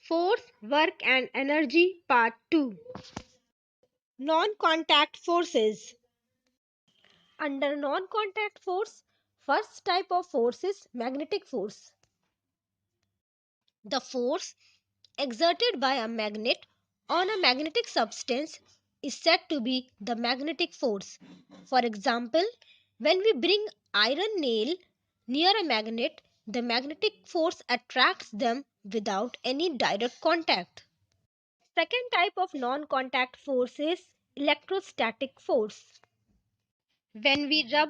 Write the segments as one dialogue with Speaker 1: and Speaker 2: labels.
Speaker 1: Force, Work and Energy Part 2. Non-contact forces. Under non-contact force, first type of force is magnetic force. The force exerted by a magnet on a magnetic substance is said to be the magnetic force. For example, when we bring iron nail near a magnet, the magnetic force attracts them without any direct contact. Second type of non-contact force is electrostatic force. When we rub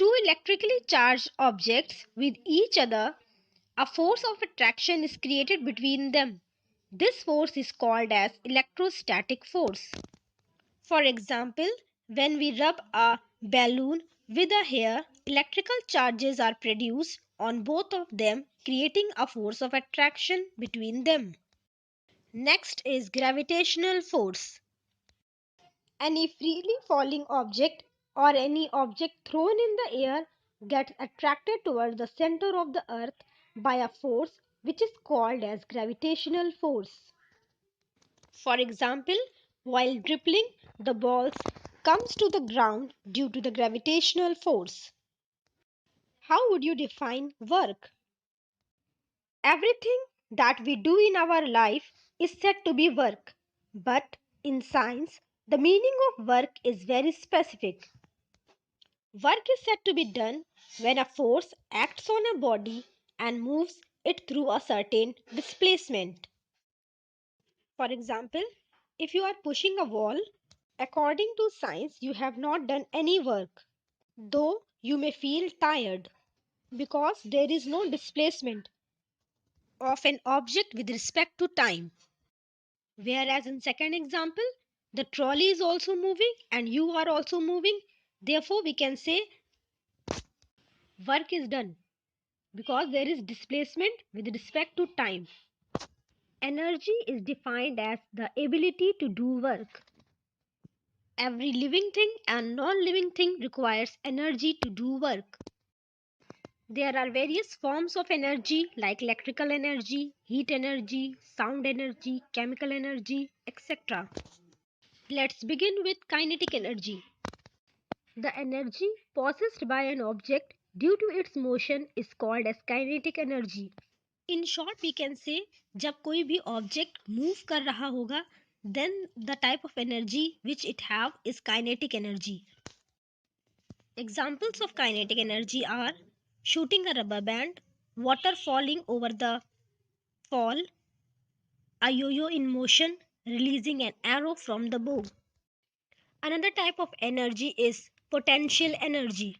Speaker 1: two electrically charged objects with each other, a force of attraction is created between them. This force is called as electrostatic force. For example, when we rub a balloon with a hair, electrical charges are produced on both of them, creating a force of attraction between them. Next is gravitational force. Any freely falling object or any object thrown in the air gets attracted toward the center of the earth by a force which is called as gravitational force. For example, while dribbling, the balls comes to the ground due to the gravitational force. How would you define work? Everything that we do in our life is said to be work. But in science, the meaning of work is very specific. Work is said to be done when a force acts on a body and moves it through a certain displacement. For example, if you are pushing a wall, according to science, you have not done any work, though you may feel tired because there is no displacement of an object with respect to time. Whereas in second example, the trolley is also moving and you are also moving. Therefore, we can say work is done because there is displacement with respect to time. Energy is defined as the ability to do work. Every living thing and non-living thing requires energy to do work. There are various forms of energy like electrical energy, heat energy, sound energy, chemical energy, etc. Let's begin with kinetic energy. The energy possessed by an object due to its motion is called as kinetic energy. In short, we can say जब कोई भी object move कर रहा होगा, then the type of energy which it have is kinetic energy. Examples of kinetic energy are shooting a rubber band, water falling over the fall, a yo-yo in motion, releasing an arrow from the bow. Another type of energy is potential energy.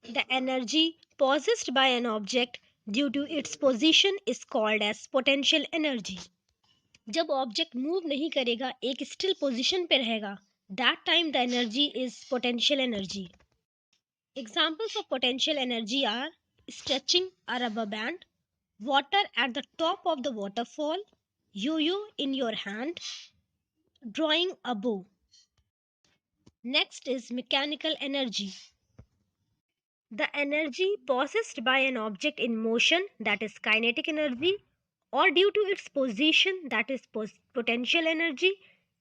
Speaker 1: The energy possessed by an object due to its position is called as potential energy. जब object move नहीं करेगा, एक still position पे रहेगा, that time the energy is potential energy. Examples of potential energy are stretching a rubber band, water at the top of the waterfall, yo-yo in your hand, drawing a bow. Next is mechanical energy. The energy possessed by an object in motion, that is kinetic energy, or due to its position, that is potential energy,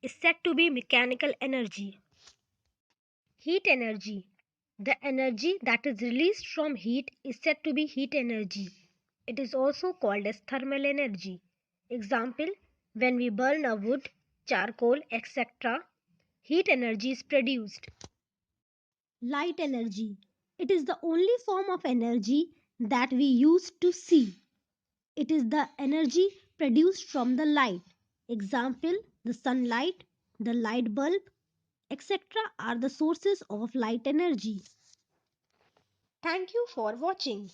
Speaker 1: is said to be mechanical energy. Heat energy. The energy that is released from heat is said to be heat energy. It is also called as thermal energy. Example, when we burn a wood, charcoal, etc., heat energy is produced. Light energy. It is the only form of energy that we use to see. It is the energy produced from the light. Example, the sunlight, the light bulb, etc. are the sources of light energy. Thank you for watching.